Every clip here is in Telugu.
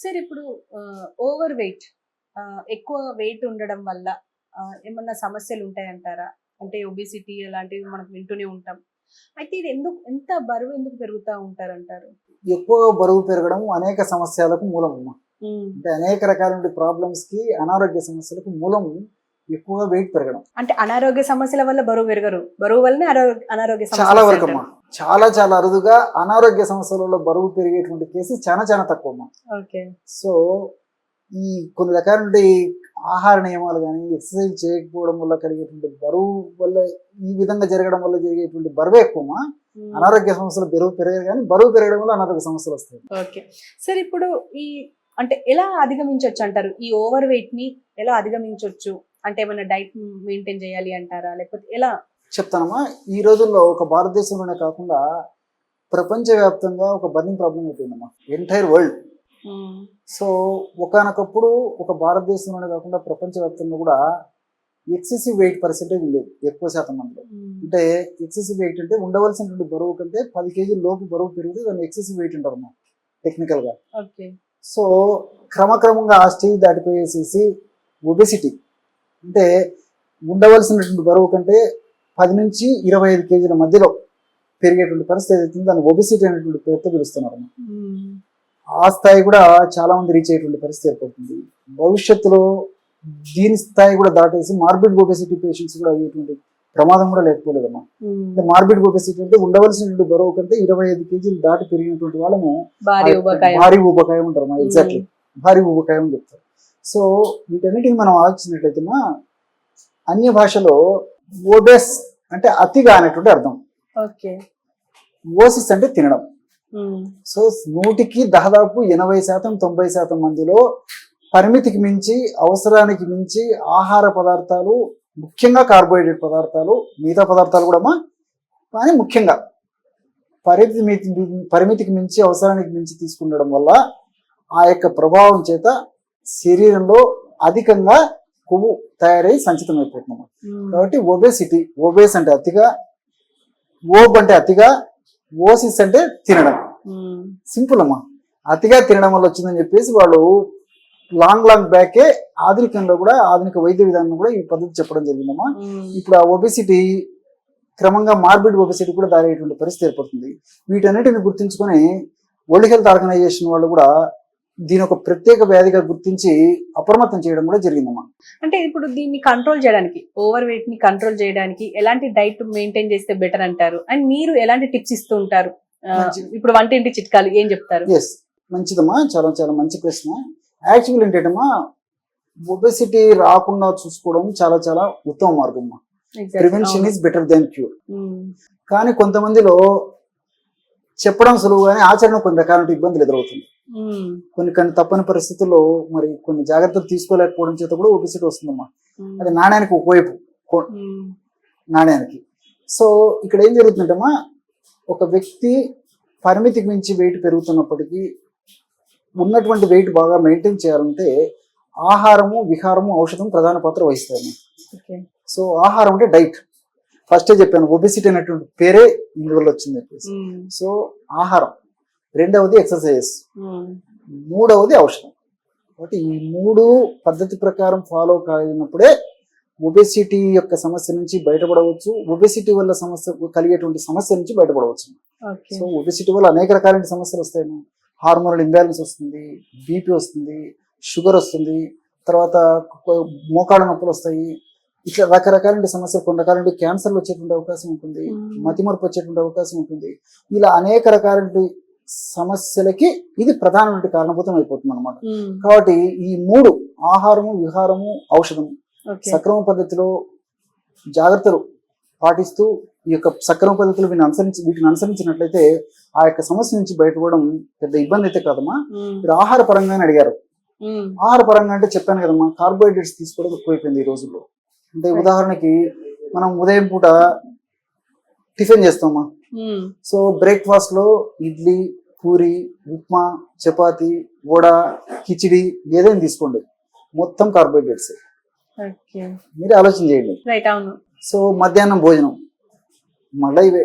సార్ ఇప్పుడు ఓవర్ వెయిట్ ఎక్కువ వెయిట్ ఉండడం వల్ల ఏమన్నా సమస్యలు ఉంటాయంటారా? అంటే ఒబెసిటీ అలాంటివి మనం వింటూనే ఉంటాం. అయితే ఇది ఎంత బరువు ఎందుకు పెరుగుతా ఉంటారంటారు? ఎక్కువగా బరువు పెరగడం అనేక సమస్యలకు మూలం అమ్మా. హ్మ్. అంటే అనేక రకాల ప్రాబ్లమ్స్ కి అనారోగ్య సమస్యలకు మూలం ఎక్కువగా వెయిట్ పెరగడం. అంటే అనారోగ్య సమస్యల వల్ల బరువు పెరగరు. బరువు వల్లనే అనారోగ్య చాలా సమస్యలు వరకు అమ్మా, వస్తాయంటారు. చాలా అరుదుగా అనారోగ్య సమస్యలలో బరువు పెరిగేటువంటి కేసు చాలా తక్కువ అమ్మా. ఓకే. సో ఈ కొన్ని రకాల ఆహార నియమాలు కానీ ఎక్సర్సైజ్ చేయకపోవడం వల్ల కలిగేటువంటి బరువు వల్ల ఈ విధంగా జరగడం వల్ల జరిగేటువంటి బరువే ఎక్కువ. హ్మ్. అనారోగ్య సమస్యలు బరువు పెరగదు కానీ బరువు పెరగడం వల్ల అనారోగ్య సమస్యలు వస్తాయి. ఓకే. సార్ ఇప్పుడు ఈ అంటే ఎలా అధిగమించొచ్చు అంటారు? ఈ ఓవర్ వెయిట్ ని ఎలా అధిగమించొచ్చు? అంటే ఏమైనా డైట్ మెయింటైన్ చేయాలి అంటారా? లేకపోతే ఎలా? చెప్తానమ్మా, ఈ రోజుల్లో ఒక భారతదేశంలోనే కాకుండా ప్రపంచవ్యాప్తంగా ఒక బర్నింగ్ ప్రాబ్లం అయిపోయిందమ్మా, ఎంటైర్ వరల్డ్. హ్మ్. సో ఒకానొకప్పుడు ఒక భారతదేశంలోనే కాకుండా ప్రపంచవ్యాప్తంగా కూడా ఎక్సెసివ్ వెయిట్ పర్సెంటేజ్ ఉండేది ఎక్కువ శాతం మందిలో. హ్మ్. అంటే ఎక్సెసివ్ వెయిట్ అంటే ఉండవలసినటువంటి బరువు కంటే 10 కేజీల లోపు బరువు పెరిగితే దాన్ని ఎక్సెసివ్ వెయిట్ అంటారు టెక్నికల్ గా. ఓకే. సో క్రమక్రమంగా ఆ స్టేజ్ దాటిపోయేసేసి ఒబెసిటీ అంటే ఉండవలసినటువంటి బరువు కంటే 10 నుంచి 25 కేజీల మధ్యలో పెరిగేటువంటి పరిస్థితి అవుతుంది. దాన్ని ఒబెసిటీ అనేటువంటి పేరుతో పిలుస్తున్నారు. హ్మ్. ఆ స్థాయి కూడా చాలా మంది రీచ్ అయ్యేటువంటి పరిస్థితి ఏర్పడుతుంది. భవిష్యత్తులో దీని స్థాయి కూడా దాటేసి మార్బిడ్ ఒబెసిటీ పేషెంట్స్ కూడా అయ్యేటువంటి ప్రమాదం కూడా లేకపోలేదమ్మా. హ్మ్. అంటే మార్బిడ్ ఒబెసిటీ అంటే ఉండవలసినటువంటి బరువు కంటే 25 కేజీలు దాటి పెరిగినటువంటి వాళ్ళము భారీ ఊబకాయం. భారీ ఊబకాయం అంటారు. ఎగ్జాక్ట్లీ భారీ ఊబకాయం అని చెప్తారు. సో వీటన్నిటిని మనం ఆలోచించినట్లయితే అన్య భాషలో ఓబెస్ అంటే అతిగా అనేటువంటి అర్థం. ఓకే. ఓసిస్ అంటే తినడం. హ్మ్. సో 100కి దాదాపు 80% 90% మందిలో పరిమితికి మించి అవసరానికి మించి ఆహార పదార్థాలు, ముఖ్యంగా కార్బోహైడ్రేట్ పదార్థాలు, మిగతా పదార్థాలు కూడా కానీ ముఖ్యంగా పరిమితికి మించి అవసరానికి మించి తీసుకుండడం వల్ల ఆ యొక్క ప్రభావం చేత శరీరంలో అధికంగా కొవ్వు తయారై సంచితం అయిపోతున్నాము. హ్మ్. కాబట్టి ఒబేసిటీ, ఒబేస్ అంటే అతిగా, ఓబ్ అంటే అతిగా, ఓసిస్ అంటే తినడం. హ్మ్. సింపుల్ అమ్మా. అతిగా తినడం వల్ల వచ్చిందని చెప్పేసి వాళ్ళు లాంగ్ బ్యాకే ఆధునికంలో కూడా ఆధునిక వైద్య విధానం కూడా ఈ పద్ధతి చెప్పడం జరిగిందమ్మా. హ్మ్. ఇప్పుడు ఆ ఒబెసిటీ క్రమంగా మార్బిడ్ ఒబెసిటీ కూడా దారేటువంటి పరిస్థితి ఏర్పడుతుంది. వీటన్నిటిని గుర్తించుకొని వరల్డ్ హెల్త్ ఆర్గనైజేషన్ వాళ్ళు కూడా దీని ఒక ప్రత్యేక వ్యాధిగా గుర్తించి అప్రమత్తం చేయడం కూడా జరిగిందమ్మా. అంటే ఇప్పుడు దీన్ని కంట్రోల్ చేయడానికి, ఓవర్ వెయిట్ ని కంట్రోల్ చేయడానికి ఎలాంటి డైట్ మెయింటైన్ చేస్తే బెటర్ అంటారు? అండ్ మీరు ఎలాంటి టిప్స్ ఇస్తూ ఉంటారు? ఇప్పుడు వంటింటి చిట్కాలు ఏం చెప్తారు? ఎస్, మంచిదమ్మా, చాలా మంచి ప్రశ్న. యాక్చువల్ ఏంటంటమ్మా, ఒబెసిటీ రాకుండా చూసుకోవడం చాలా ఉత్తమ మార్గం అమ్మా. Prevention is better than cure. కానీ కొంతమందిలో చెప్పడం సులువుగానే ఆచరణ కొన్ని రకాల ఇబ్బందులు ఎదురవుతుంది. కొన్ని తప్పని పరిస్థితుల్లో మరి కొన్ని జాగ్రత్తలు తీసుకోలేకపోవడం చేత కూడా ఒబెసిటీ వస్తుందమ్మా. అది నాణ్యానికి ఒకవైపు నాణ్యానికి. సో ఇక్కడ ఏం జరుగుతుందంటమ్మా, ఒక వ్యక్తి పరిమితికి మించి వెయిట్ పెరుగుతున్నప్పటికీ ఉన్నటువంటి వెయిట్ బాగా మెయింటైన్ చేయాలంటే ఆహారము, విహారము, ఔషధం ప్రధాన పాత్ర వహిస్తాయి. సో ఆహారం అంటే డైట్, ఫస్టే చెప్పాను, ఒబెసిటీ అనేటువంటి పేరే ఇందువల్ల వచ్చింది చెప్పేసి. సో ఆహారం, రెండవది ఎక్సర్సైజ్, మూడవది ఔషధం. కాబట్టి ఈ 3 పద్ధతి ప్రకారం ఫాలో కాగినప్పుడే ఒబెసిటీ యొక్క సమస్య నుంచి బయటపడవచ్చు, ఒబెసిటీ వల్ల కలిగేటువంటి సమస్య నుంచి బయటపడవచ్చు. సో ఒబెసిటీ వల్ల అనేక రకాలైన సమస్యలు వస్తాయి. హార్మోనల్ ఇంబ్యాలెన్స్ వస్తుంది, బీపీ వస్తుంది, షుగర్ వస్తుంది, తర్వాత మోకాళ్ళ నొప్పులు వస్తాయి. ఇట్లా రకరకాల సమస్యలు, కొన్ని రకాల క్యాన్సర్లు వచ్చేటువంటి అవకాశం ఉంటుంది, మతిమరుపు వచ్చేటువంటి అవకాశం ఉంటుంది. ఇలా అనేక రకాల సమస్యలకి ఇది ప్రధానమైన కారణభూతం అయిపోతుంది అనమాట. కాబట్టి ఈ 3 ఆహారము, విహారము, ఔషధము సక్రమ పద్ధతిలో జాగ్రత్తలు పాటిస్తూ ఈ యొక్క సక్రమ పద్ధతులు వీటిని అనుసరించినట్లయితే ఆ యొక్క సమస్య నుంచి బయటపడడం పెద్ద ఇబ్బంది అయితే కాదమ్మా. మీరు ఆహార పరంగానే అడిగారు. ఆహార పరంగా అంటే చెప్పాను కదమ్మా, కార్బోహైడ్రేట్స్ తీసుకోవడం ఎక్కువైపోయింది ఈ రోజుల్లో. అంటే ఉదాహరణకి మనం ఉదయం పూట టిఫిన్ చేస్తామా, సో బ్రేక్ఫాస్ట్ లో ఇడ్లీ, పూరి, ఉప్మా, చపాతి, వడ, కిచిడి ఏదైనా తీసుకోండి, మొత్తం కార్బోహైడ్రేట్స్. మీరు ఆలోచన చేయండి. సో మధ్యాహ్నం భోజనం మళ్ళీ ఇవే.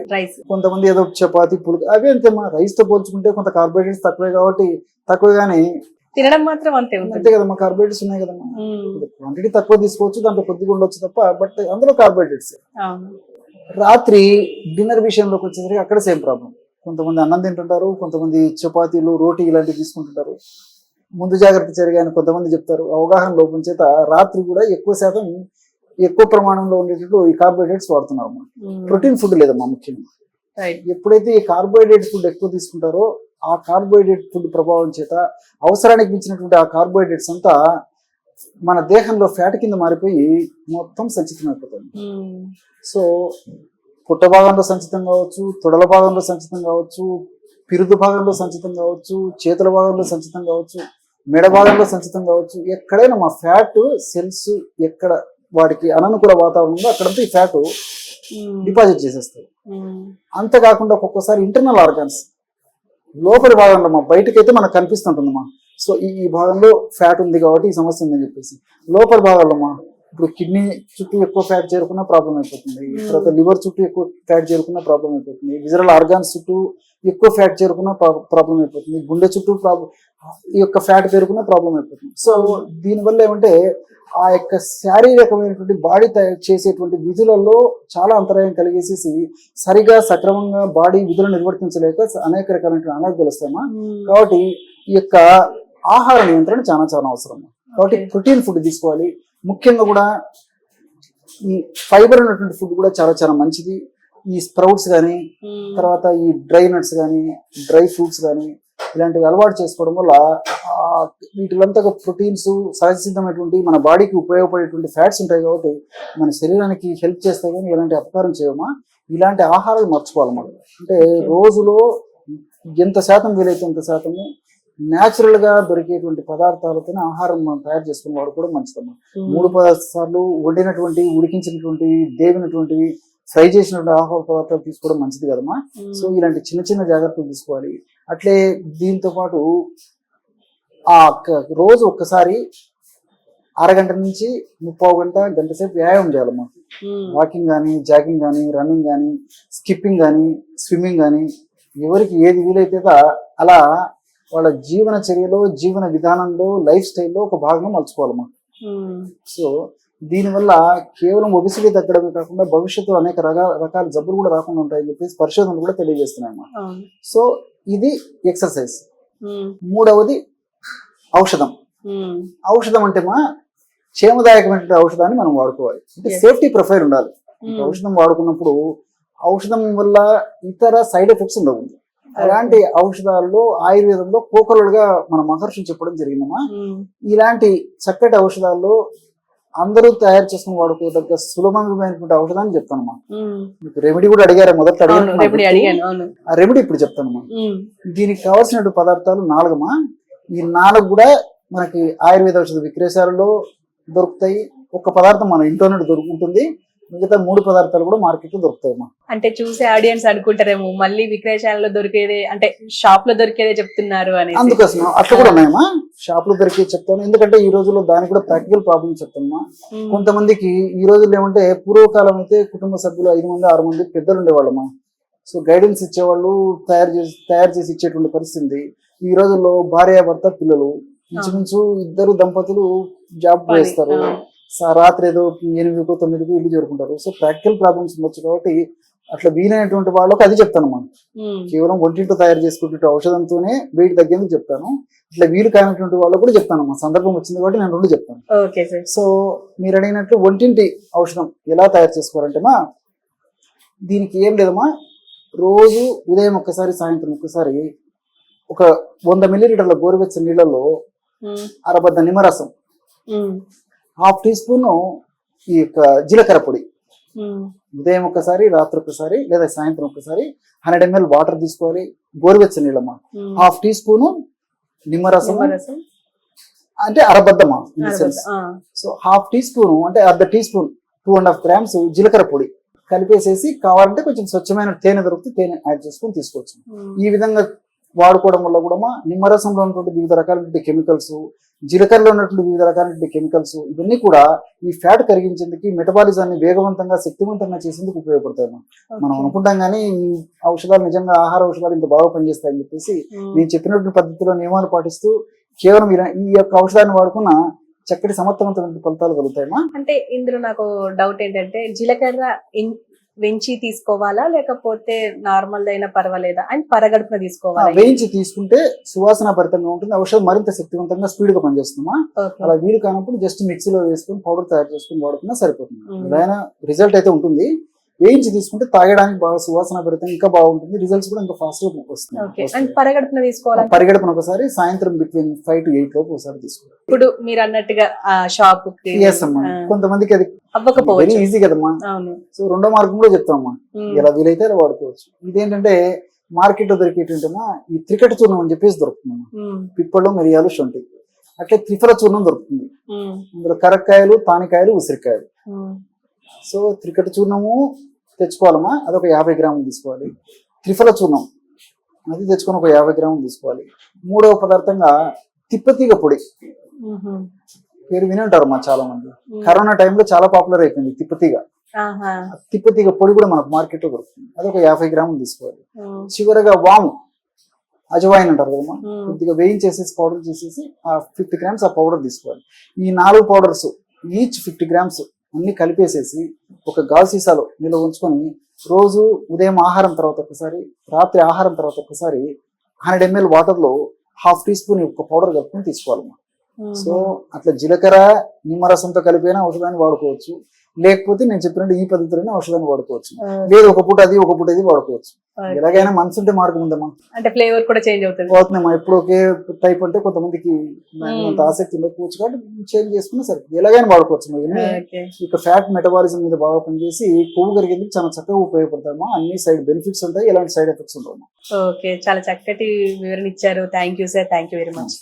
కొంతమంది ఏదో చపాతి, పులుకు అవి అంతేమ్మా. రైస్ తో పోల్చుకుంటే కొంత కార్బోహైడ్రేట్స్ తక్కువే కాబట్టి తక్కువే, కానీ తినడం మాత్రం అంతే ఉంటుంది. అంతే కదమ్మా, కార్బోహైడ్రేట్స్ ఉన్నాయి కదమ్మా. క్వాంటిటీ తక్కువ తీసుకోవచ్చు, దాంట్లో కొద్దిగా ఉండొచ్చు తప్ప, బట్ అందులో కార్బోహైడ్రేట్స్. అవును. రాత్రి డిన్నర్ విషయంలోకి వచ్చేసరికి అక్కడ సేమ్ ప్రాబ్లం. కొంతమంది అన్నం తింటుంటారు, కొంతమంది చపాతీలు రోటీ ఇలాంటివి తీసుకుంటుంటారు. ముందు జాగ్రత్త చర్యగా కొంతమంది చెప్తారు. అవగాహన లోపం చేత రాత్రి కూడా ఎక్కువ శాతం ఎక్కువ ప్రమాణంలో ఉండేటట్లు ఈ కార్బోహైడ్రేట్స్ వాడుతున్నారు. ప్రోటీన్ ఫుడ్ లేదమ్మా ముఖ్యంగా. ఎప్పుడైతే ఈ కార్బోహైడ్రేట్ ఫుడ్ ఎక్కువ తీసుకుంటారో ఆ కార్బోహైడ్రేట్ ఫుడ్ ప్రభావం చేత అవసరానికి మించినటువంటి ఆ కార్బోహైడ్రేట్స్ అంతా మన దేహంలో ఫ్యాట్ కింద మారిపోయి మొత్తం సంచితం అయిపోతుంది. సో పుట్ట భాగంలో సంచితం కావచ్చు, తొడల భాగంలో సంచితం కావచ్చు, పిరుదు భాగంలో సంచితం కావచ్చు, చేతుల భాగంలో సంచితం కావచ్చు, మెడ భాగంలో సంచితం కావచ్చు, ఎక్కడైనా మా ఫ్యాట్ సెల్స్ ఎక్కడ వాటికి అననుకూల వాతావరణం ఉందో అక్కడంతా ఈ ఫ్యాట్ డిపాజిట్ చేసేస్తాయి. అంతేకాకుండా ఒక్కొక్కసారి ఇంటర్నల్ ఆర్గాన్స్ లోపలి భాగంలో మా బయటకైతే మనకు కనిపిస్తుంటుందమ్మా. సో ఈ భాగంలో ఫ్యాట్ ఉంది కాబట్టి ఈ సమస్య ఉందని చెప్పేసి లోపలి భాగంలో మా ఇప్పుడు కిడ్నీ చుట్టూ ఎక్కువ ఫ్యాట్ చేరుకున్న ప్రాబ్లం అయిపోతుంది. తర్వాత లివర్ చుట్టూ ఎక్కువ ఫ్యాట్ చేరుకున్న ప్రాబ్లం అయిపోతుంది. విజరల్ ఆర్గాన్స్ చుట్టూ ఎక్కువ ఫ్యాట్ చేరుకున్న ప్రాబ్లం అయిపోతుంది. గుండె చుట్టూ ఈ యొక్క ఫ్యాట్ పెరుగుకున్న ప్రాబ్లం అయిపోతుంది. సో దీనివల్ల ఏమంటే ఆ యొక్క శారీరకమైనటువంటి బాడీ చేసేటువంటి విధులలో చాలా అంతరాయం కలిగేసేసి సరిగా సక్రమంగా బాడీ విధులు నిర్వర్తించలేక అనేక రకాలైన అనారోగ్యాలు వస్తాయమ్మా. కాబట్టి ఈ యొక్క ఆహార నియంత్రణ చాలా చాలా అవసరం. కాబట్టి ప్రోటీన్ ఫుడ్ తీసుకోవాలి. ముఖ్యంగా కూడా ఈ ఫైబర్ ఉన్నటువంటి ఫుడ్ కూడా చాలా చాలా మంచిది. ఈ స్ప్రౌట్స్ కానీ, తర్వాత ఈ డ్రై నట్స్ కానీ, డ్రై ఫ్రూట్స్ కానీ ఇలాంటివి అలవాటు చేసుకోవడం వల్ల వీటిలంతా ప్రోటీన్స్ సహజ సిద్ధమైనటువంటి మన బాడీకి ఉపయోగపడేటువంటి ఫ్యాట్స్ ఉంటాయి కాబట్టి మన శరీరానికి హెల్ప్ చేస్తాయి. కానీ ఎలాంటి అపకారం చేయమా. ఇలాంటి ఆహారాలు మర్చిపోవాలన్నమాట. అంటే రోజులో ఎంత శాతం వీలైతే ఎంత శాతము న్యాచురల్ గా దొరికేటువంటి పదార్థాలతో ఆహారం మనం తయారు చేసుకుని వాడుకోవడం మంచిదమ్మా. 3 సార్లు వండినటువంటి, ఉడికించినటువంటి, దేవినటువంటివి, ఫ్రై చేసినటువంటి ఆహార పదార్థాలు తీసుకోవడం మంచిది కదమ్మా. సో ఇలాంటి చిన్న చిన్న జాగ్రత్తలు తీసుకోవాలి. అట్లే దీంతో పాటు రోజు ఒక్కసారి అరగంట నుంచి 30 గంట, గంట సేపు వ్యాయామం చేయాలమ్మా. వాకింగ్ కానీ, జాగింగ్ కానీ, రన్నింగ్ కానీ, స్కిప్పింగ్ కానీ, స్విమ్మింగ్ కానీ, ఎవరికి ఏది వీలైతే అలా వాళ్ళ జీవన చర్యలో, జీవన విధానంలో, లైఫ్ స్టైల్లో ఒక భాగం మలుచుకోవాలమ్మా. సో దీనివల్ల కేవలం ఒబిసిటీ తగ్గడమే కాకుండా భవిష్యత్తులో అనేక రకాల జబ్బులు కూడా రాకుండా ఉంటాయని చెప్పేసి పరిశోధనలు కూడా తెలియజేస్తున్నాయమ్మా. సో ఇది ఎక్సర్సైజ్. మూడవది ఔషధం. ఔషధం అంటే క్షేమదాయకమైన ఔషధాన్ని మనం వాడుకోవాలి. అంటే సేఫ్టీ ప్రొఫైల్ ఉండాలి. ఔషధం వాడుకున్నప్పుడు ఔషధం వల్ల ఇతర సైడ్ ఎఫెక్ట్స్ ఉండవు. అలాంటి ఔషధాల్లో ఆయుర్వేదంలో కోకలుగా మన మహర్షులు చెప్పడం జరిగిందమ్మా. ఇలాంటి చక్కటి ఔషధాల్లో అందరూ తయారు చేసుకుని వాడుకోదగ్గ సులభమైనటువంటి ఔషధాన్ని చెప్తానమ్మా. మీకు రెమెడీ కూడా అడిగారా, మొదట అడిగాను. ఆ రెమెడీ ఇప్పుడు చెప్తానమ్మా. దీనికి కావాల్సినటువంటి పదార్థాలు 4 ఈ 4 కూడా మనకి ఆయుర్వేద ఔషధ విక్రయశాలలో దొరుకుతాయి. ఒక పదార్థం మన ఇంట్లోనే దొరుకుతుంది. మిగతా 3 పదార్థాలు కూడా మార్కెట్ లో దొరుకుతాయమ్మా. అంటే చూసే ఆడియన్స్ అనుకుంటారేమో మళ్ళీ విక్రయశాలలో దొరికేదే, అంటే షాప్ లో దొరికేదే చెప్తున్నారు అని. అందుకోసం అట్లా కూడా ఉన్నాయమ్మా. షాప్ లో దొరికే చెప్తాను, ఎందుకంటే ఈ రోజుల్లో దానికి కూడా ప్రాక్టికల్ ప్రాబ్లమ్ చెప్తానమ్మా. కొంతమందికి ఈ రోజుల్లో ఏమంటే పూర్వకాలం అయితే కుటుంబ సభ్యులు 5 మంది 6 మంది పెద్దలు ఉండేవాళ్ళమ్మా. సో గైడెన్స్ ఇచ్చేవాళ్ళు, తయారు చేసి ఇచ్చేటువంటి పరిస్థితి. ఈ రోజుల్లో భార్య, భర్త, పిల్లలు, ఇంచుమించు 2 దంపతులు జాబ్ చేస్తారు. రాత్రి ఏదో 8కో 9కో ఇల్లు చేరుకుంటారు. సో ప్రాక్టికల్ ప్రాబ్లమ్స్ ఉండొచ్చు కాబట్టి అట్లా వీలైనటువంటి వాళ్ళకి అది చెప్తాను మనం. కేవలం ఒంటింటో తయారు చేసుకుంటే ఔషధంతోనే వెయిట్ తగ్గేందుకు చెప్తాను. ఇట్లా వీలు కానటువంటి వాళ్ళకు కూడా చెప్తాను. సందర్భం వచ్చింది కాబట్టి నేను 2 చెప్తాను. సో మీరు అడిగినట్లు ఒంటింటి ఔషధం ఎలా తయారు చేసుకోవాలంటే దీనికి ఏం లేదమ్మా. రోజు ఉదయం ఒక్కసారి, సాయంత్రం ఒక్కసారి ఒక 100 మిల్లీలీటర్ల గోరువెచ్చని నీళ్ళలో అరబద్ద నిమ్మరసం, 1/2 టీ స్పూన్ ఈ యొక్క జీలకర్ర పొడి, ఉదయం ఒకసారి, రాత్రి ఒకసారి, లేదా సాయంత్రం ఒకసారి 100 ml వాటర్ తీసుకోవాలి. గోరువెచ్చని నీళ్ళమ్మా. 1/2 టీ స్పూన్ నిమ్మరసం అంటే అరబద్దమ్మా. సో 1/2 టీ స్పూన్ అంటే అర్ధ టీ స్పూన్ 2.5 grams జీలకర్ర పొడి కలిపేసేసి, కావాలంటే కొంచెం స్వచ్ఛమైన తేనె దొరికితే తేనె యాడ్ చేసుకొని తీసుకోవచ్చు. ఈ విధంగా వాడుకోవడం వల్ల కూడా నిమ్మరసంలో ఉన్నటువంటి వివిధ రకాలైన కెమికల్స్, జీలకర్రలో ఉన్నటువంటి వివిధ రకాలైన కెమికల్స్, ఇవన్నీ కూడా ఈ ఫ్యాట్ కరిగించేందుకు, మెటబాలిజాన్ని వేగవంతంగా, శక్తివంతంగా చేసేందుకు ఉపయోగపడతాయి. మనం అనుకుంటాం కానీ ఈ ఔషధాలు నిజంగా ఆహార ఔషధాలు ఇంత బాగా పనిచేస్తాయని చెప్పేసి నేను చెప్పినటువంటి పద్ధతిలో నియమాలు పాటిస్తూ కేవలం ఈ యొక్క ఔషధాన్ని వాడుకున్న చక్కటి సమర్థవంతమైన ఫలితాలు కలుగుతాయమ్మా. అంటే ఇందులో నాకు డౌట్ ఏంటంటే జీలకర్ర వెంచి తీసుకోవాలా లేకపోతే నార్మల్ అయినా పర్వాలేదా అండ్ పరగడుపున తీసుకోవాలా? వేయించి తీసుకుంటే సువాసన భరితంగా ఉంటుంది, ఔషధం మరింత శక్తివంతంగా స్పీడ్ గా పనిచేస్తుందా. Okay. అలా వీలు కానప్పుడు జస్ట్ మిక్సీలో వేసుకుని పౌడర్ తయారు చేసుకుని వాడుకున్నా సరిపోతుంది. Mm. ఏదైనా రిజల్ట్ అయితే ఉంటుంది. వేయించి తీసుకుంటే తాగడానికి బాగా సువాసన భరితంగా ఇంకా బాగుంటుంది, రిజల్ట్స్ కూడా ఇంకా ఫాస్ట్ గా ఓకే. వస్తుంది. అండ్ పరగడుపున తీసుకోవాలా? పరిగెడపన ఒకసారి, సాయంత్రం బిట్వీన్ 5 to 8 లోపు ఒకసారి తీసుకోవాలి. ఇప్పుడు మీరు అన్నట్టుగా ఆ షాప్ Yes అమ్మా. కొంతమందికి అది వెరీ అవ్వకపోవచ్చు. ఈజీ కదమ్మా. అవును. సో రెండో మార్గంలో చెప్తామమ్మా, ఉమ్. ఎలా వీలైతే అలా వాడుకోవచ్చు. ఇదేంటంటే మార్కెట్ లో దొరికేటంటేమా ఈ త్రికట చూర్ణం అని చెప్పేసి దొరుకుతుందమ్మా. ఉమ్. పిప్పళ్ళు, మిరియాలు, శొంఠి. అట్లే త్రిఫల చూర్ణం దొరుకుతుంది. ఉమ్. అందులో కరక్కాయలు, తానికాయలు, ఉసిరికాయలు. ఉమ్. సో త్రికట చూర్ణము తెచ్చుకోవాలమ్మా, అదొక 50 గ్రాములు తీసుకోవాలి. త్రిఫల చూర్ణం అది తెచ్చుకొని ఒక 50 గ్రాములు తీసుకోవాలి. మూడవ పదార్థంగా తిప్పతీగ పొడి, ఉహు. పేరు విని ఉంటారమ్మా చాలా మంది. ఉమ్. కరోనా టైంలో చాలా పాపులర్ అయిపోయింది తిప్పతీగ. ఆహా. తిప్పతీగ పొడి కూడా మనకు మార్కెట్ లో దొరుకుతుంది, అదొక 50 గ్రాములు తీసుకోవాలి. ఉమ్. చివరగా వాము, అజవాయిన్ అంటారు కదమ్మా, ఉమ్. కొద్దిగా వేయించేసేసి పౌడర్ చేసేసి ఆ 50 గ్రామ్స్ ఆ పౌడర్ తీసుకోవాలి. ఈ 4 పౌడర్స్ ఈచ్ 50 గ్రామ్స్ అన్ని కలిపేసేసి ఒక గాజు సీసాలో నిల్వ ఉంచుకొని రోజు ఉదయం ఆహారం తర్వాత ఒకసారి, రాత్రి ఆహారం తర్వాత ఒకసారి 100 ml వాటర్ లో 1/2 టీ స్పూన్ ఒక పౌడర్ కలుపుకొని తీసుకోవాలమ్మా. సో అట్లా జీలకర్ర నిమ్మరసంతో కలిపిన ఔషధాన్ని వాడుకోవచ్చు, లేకపోతే నేను చెప్పినట్టు ఈ పద్ధతిలోనే ఔషధాన్ని వాడుకోవచ్చు. లేదు ఒక పూట అది ఒక పూట ఇది వాడుకోవచ్చు. ఎలాగైనా మనసు ఉంటే మార్గం ఉందమ్మా. అంటే ఫ్లేవర్ కూడా చేంజ్ అవుతుంది. అవుతుందమ్మా. ఎప్పుడు ఒకే టైప్ అంటే కొంతమందికి అంత ఆసక్తి ఉండకపోవచ్చు, కాబట్టి చేంజ్ చేసుకున్నా సరే ఎలాగైనా వాడుకోవచ్చు. ఇవన్నీ ఓకే. ఇక ఫ్యాట్ మెటబాలిజం మీద బాగా పనిచేసి కొవ్వు కరిగేందుకు చాలా చక్కగా ఉపయోగపడతామా. అన్ని సైడ్ బెనిఫిట్స్ ఉంటాయి, ఎలాంటి సైడ్ ఎఫెక్ట్స్ ఉంటాయి. ఓకే, చాలా చక్కటి వివరణ ఇచ్చారు. Thank you sir, thank you very much.